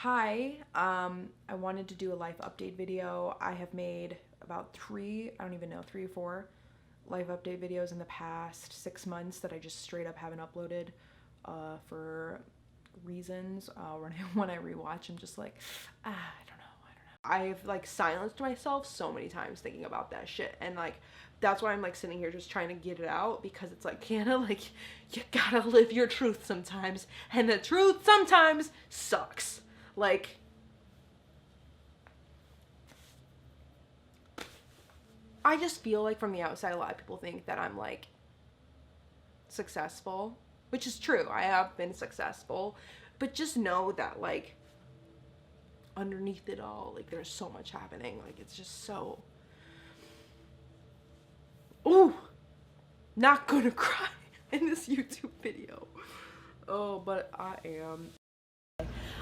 Hi, I wanted to do a life update video. I have made about three or four life update videos in the past 6 months that I just straight up haven't uploaded for reasons. When I rewatch, I'm just like, I don't know. I've like silenced myself so many times thinking about that shit, and like that's why I'm like sitting here just trying to get it out, because it's like, Kiana, like you gotta live your truth sometimes, and the truth sometimes sucks. Like, I just feel like from the outside, a lot of people think that I'm like successful, which is true. I have been successful, but just know that like underneath it all, like there's so much happening. Like it's just so, ooh, not gonna cry in this YouTube video. Oh, but I am.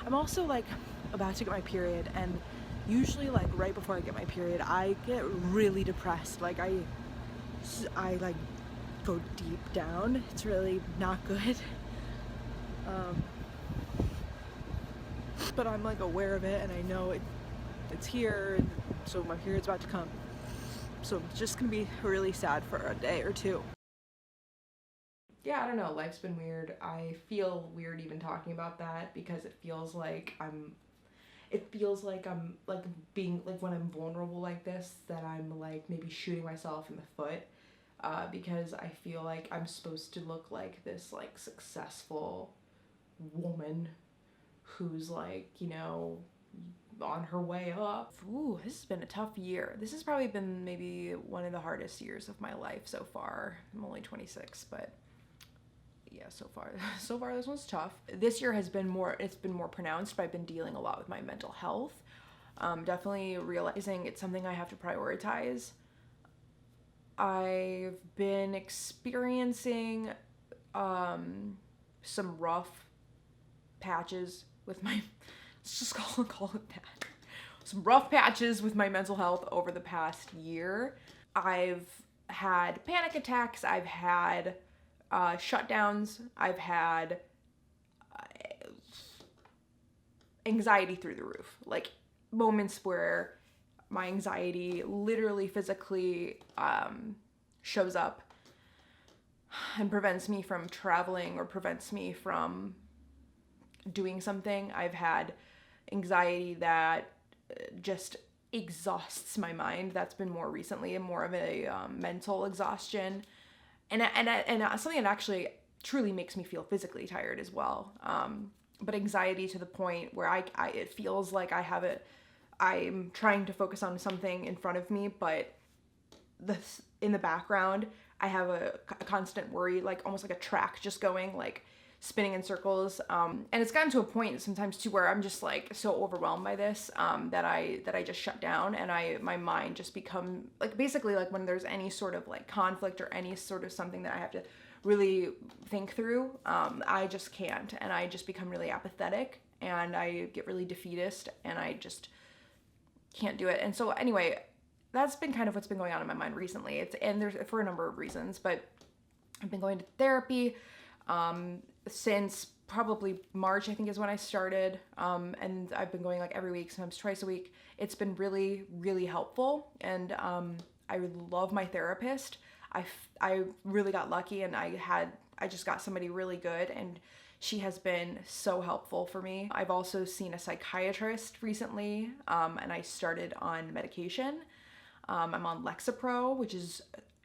I'm also like about to get my period, and usually like right before I get my period, I get really depressed. Like I like go deep down. It's really not good. But I'm like aware of it, and I know it's here, so my period's about to come. So it's just gonna be really sad for a day or two. Yeah, I don't know, life's been weird. I feel weird even talking about that, because it feels like I'm like being like, when I'm vulnerable like this, that I'm like maybe shooting myself in the foot, because I feel like I'm supposed to look like this like successful woman who's like, you know, on her way up. Ooh, this has been a tough year. This has probably been maybe one of the hardest years of my life so far. I'm only 26, but yeah, so far this one's tough. This year has been more, it's been more pronounced, but I've been dealing a lot with my mental health. Definitely realizing it's something I have to prioritize. I've been experiencing some rough patches with my, let's just call it that. Some rough patches with my mental health over the past year. I've had panic attacks, I've had shutdowns, I've had anxiety through the roof. Like moments where my anxiety literally physically shows up and prevents me from traveling or prevents me from doing something. I've had anxiety that just exhausts my mind. That's been more recently, and more of a mental exhaustion, and something that actually truly makes me feel physically tired as well. But anxiety to the point where I it feels like I'm trying to focus on something in front of me, but in the background I have a constant worry, like almost like a track just going, like spinning in circles. And it's gotten to a point sometimes too where I'm just like so overwhelmed by this, that I just shut down, and my mind just become like, basically like when there's any sort of like conflict or any sort of something that I have to really think through, I just can't, and I just become really apathetic, and I get really defeatist, and I just can't do it. And so anyway, that's been kind of what's been going on in my mind recently. And there's for a number of reasons, but I've been going to therapy since probably March, I think is when I started, and I've been going like every week, sometimes twice a week. It's been really, really helpful, and I love my therapist. I really got lucky, and I just got somebody really good, and she has been so helpful for me. I've also seen a psychiatrist recently, and I started on medication. I'm on Lexapro, which is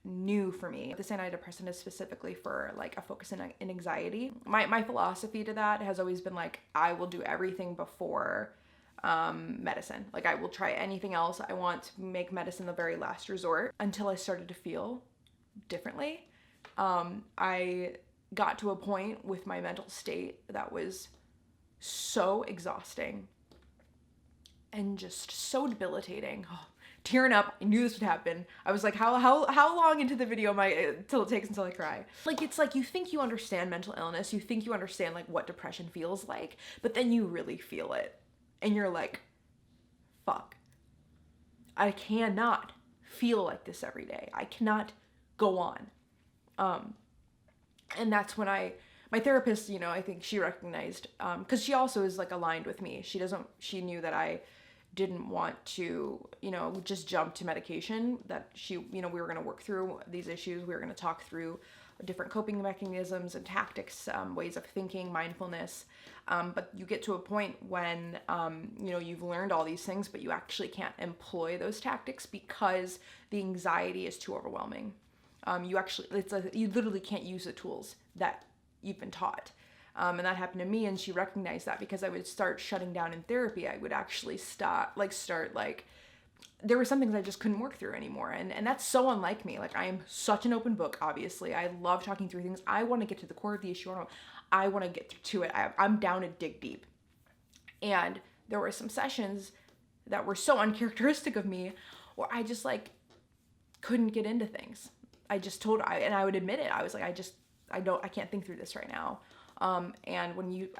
new for me. This antidepressant is specifically for like a focus in anxiety. My philosophy to that has always been like, I will do everything before medicine. Like I will try anything else. I want to make medicine the very last resort, until I started to feel differently. I got to a point with my mental state that was so exhausting and just so debilitating. Oh, tearing up. I knew this would happen. I was like, how long into the video am I till it takes until I cry? Like, it's like you think you understand mental illness, you think you understand like what depression feels like, but then you really feel it, and you're like, fuck, I cannot feel like this every day. I cannot go on. And that's when my therapist, you know, I think she recognized, because she also is like aligned with me. She knew that I didn't want to, you know, just jump to medication, that you know, we were going to work through these issues. We were going to talk through different coping mechanisms and tactics, ways of thinking, mindfulness. But you get to a point when, you know, you've learned all these things, but you actually can't employ those tactics because the anxiety is too overwhelming. You literally can't use the tools that you've been taught. And that happened to me, and she recognized that because I would start shutting down in therapy. I would actually there were some things I just couldn't work through anymore. And that's so unlike me. Like, I am such an open book, obviously. I love talking through things. I want to get to the core of the issue. I want to get to it. I'm down to dig deep. And there were some sessions that were so uncharacteristic of me where I just like couldn't get into things. And I would admit it. I was like, I can't think through this right now. And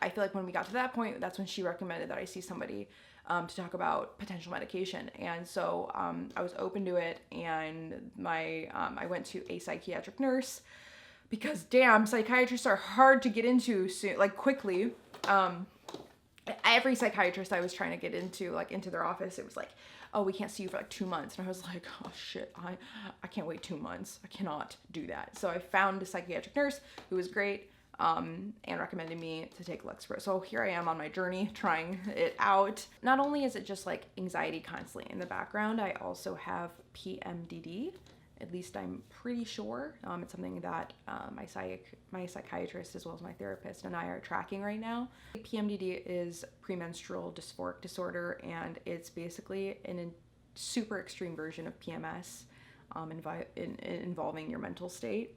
I feel like when we got to that point, that's when she recommended that I see somebody to talk about potential medication. And so I was open to it, and I went to a psychiatric nurse because, damn, psychiatrists are hard to get into quickly. Every psychiatrist I was trying to get into their office, it was like, oh, we can't see you for like 2 months. And I was like, oh shit, I can't wait 2 months. I cannot do that. So I found a psychiatric nurse who was great, and recommended me to take Lexapro. So here I am on my journey trying it out. Not only is it just like anxiety constantly in the background, I also have PMDD. At least I'm pretty sure. It's something that my psychiatrist as well as my therapist and I are tracking right now. PMDD is premenstrual dysphoric disorder, and it's basically a super extreme version of PMS, involving your mental state.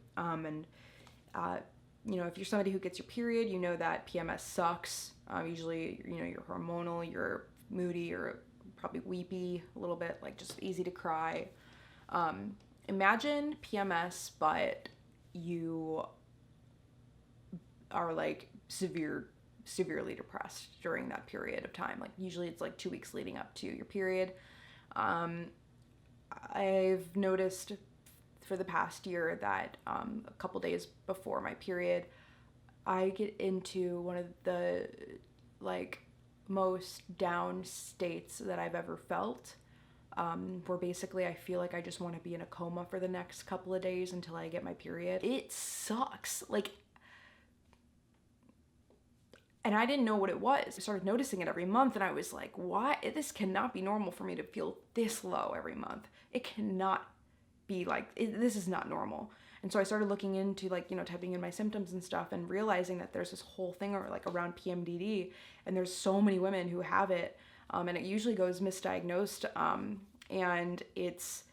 You know, if you're somebody who gets your period, you know that PMS sucks. Usually, you know, you're hormonal, you're moody, you're probably weepy a little bit, like just easy to cry. Imagine PMS, but you are like severely depressed during that period of time. Like usually it's like 2 weeks leading up to your period. I've noticed for the past year that a couple days before my period, I get into one of the like most down states that I've ever felt, where basically I feel like I just want to be in a coma for the next couple of days until I get my period. It sucks. And I didn't know what it was. I started noticing it every month, and I was like, why? This cannot be normal for me to feel this low every month. It cannot be this is not normal. And so I started looking into typing in my symptoms and stuff, and realizing that there's this whole thing around PMDD, and there's so many women who have it, and it usually goes misdiagnosed, and it's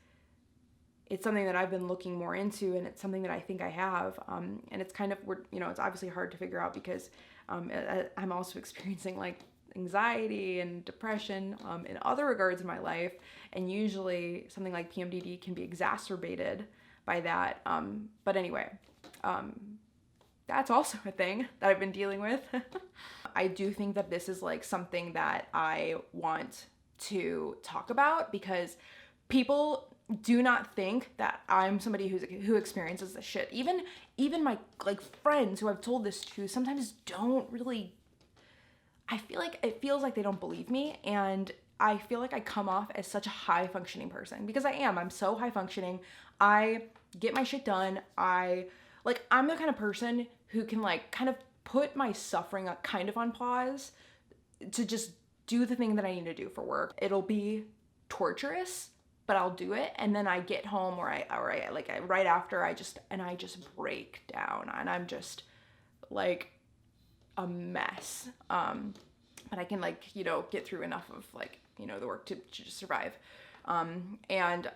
something that I've been looking more into, and it's something that I think I have, and it's kind of, it's obviously hard to figure out because I'm also experiencing anxiety and depression in other regards in my life, and usually something like PMDD can be exacerbated by that. But anyway, that's also a thing that I've been dealing with. I do think that this is something that I want to talk about, because people do not think that I'm somebody who experiences this shit. Even my friends who I've told this to sometimes don't really. I feel like it feels like they don't believe me, and I feel like I come off as such a high functioning person, because I am. I'm so high functioning. I get my shit done. I'm the kind of person who can kind of put my suffering kind of on pause to just do the thing that I need to do for work. It'll be torturous, but I'll do it. And then I get home right after I just break down, and I'm just a mess. But I can get through enough of the work to just survive. And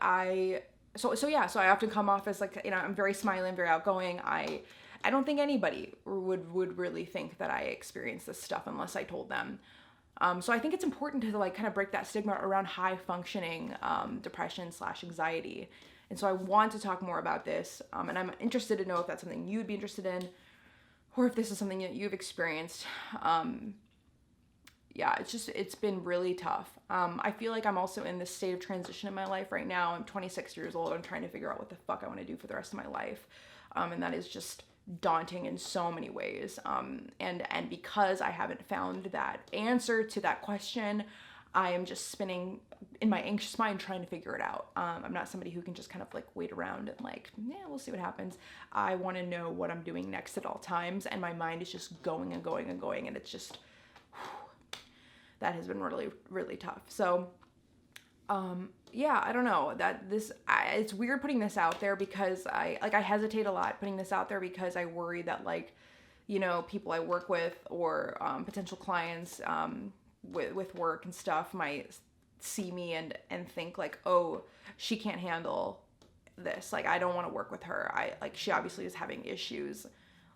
so I often come off as I'm very smiley, I'm very outgoing. I don't think anybody would really think that I experience this stuff unless I told them. So I think it's important to kind of break that stigma around high functioning depression / anxiety. And so I want to talk more about this. And I'm interested to know if that's something you'd be interested in, or if this is something that you've experienced. It's been really tough. I feel like I'm also in this state of transition in my life right now. I'm 26 years old. I'm trying to figure out what the fuck I want to do for the rest of my life. And that is just daunting in so many ways. And because I haven't found that answer to that question, I am just spinning in my anxious mind trying to figure it out. I'm not somebody who can just kind of like wait around and like, yeah, we'll see what happens. I want to know what I'm doing next at all times, and my mind is just going and going and going, and it's just, that has been really, really tough. So, yeah, I don't know that it's weird putting this out there because I hesitate a lot putting this out there because I worry that like, you know, people I work with or potential clients with work and stuff might see me and think like, oh, she can't handle this. Like, I don't want to work with her. She obviously is having issues.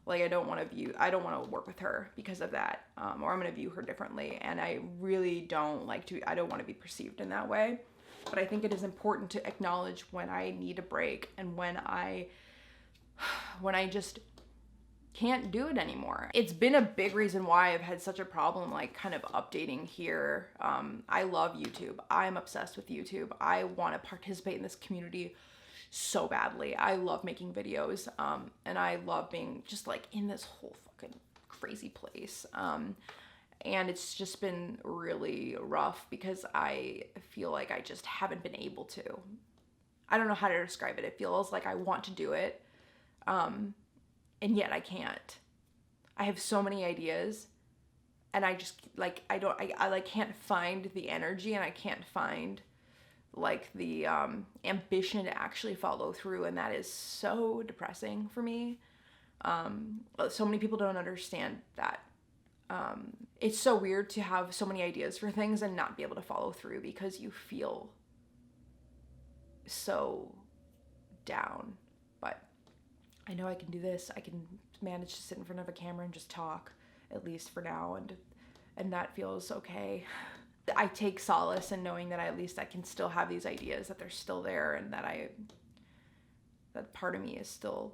Like, I don't want to work with her because of that. Or I'm going to view her differently. And I really don't I don't want to be perceived in that way. But I think it is important to acknowledge when I need a break and when I just can't do it anymore. It's been a big reason why I've had such a problem like kind of updating here. I love YouTube. I'm obsessed with YouTube. I want to participate in this community so badly. I love making videos, and I love being just like in this whole fucking crazy place. And it's just been really rough because I feel like I just haven't been able to. I don't know how to describe it. It feels like I want to do it, and yet I can't. I have so many ideas, and I just like I can't find the energy, and I can't find like the ambition to actually follow through, and that is so depressing for me. So many people don't understand that. It's so weird to have so many ideas for things and not be able to follow through because you feel so down. But I know I can do this. I can manage to sit in front of a camera and just talk, at least for now, and that feels okay. I take solace in knowing that at least I can still have these ideas, that they're still there, and that part of me is still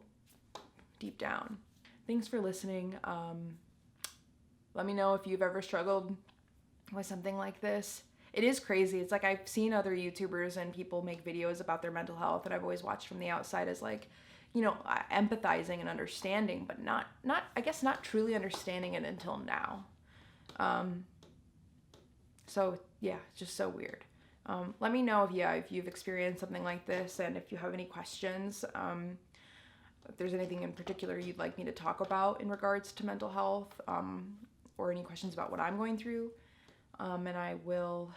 deep down. Thanks for listening. Let me know if you've ever struggled with something like this. It is crazy. It's like I've seen other YouTubers and people make videos about their mental health, and I've always watched from the outside as like, you know, empathizing and understanding, but not I guess not truly understanding it until now. So yeah, it's just so weird. Let me know if you've experienced something like this, and if you have any questions, if there's anything in particular you'd like me to talk about in regards to mental health, or any questions about what I'm going through. And I will,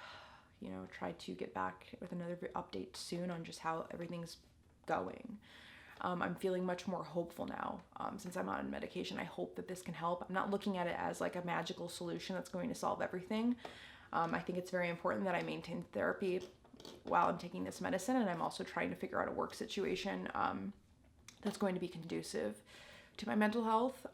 you know, try to get back with another update soon on just how everything's going. I'm feeling much more hopeful now. Since I'm on medication, I hope that this can help. I'm not looking at it as like a magical solution that's going to solve everything. I think it's very important that I maintain therapy while I'm taking this medicine, and I'm also trying to figure out a work situation that's going to be conducive to my mental health.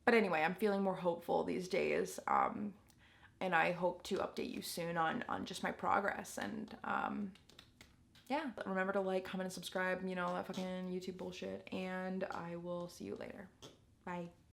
But anyway, I'm feeling more hopeful these days, and I hope to update you soon on just my progress. And yeah, remember to like, comment, and subscribe, you know, that fucking YouTube bullshit, and I will see you later. Bye.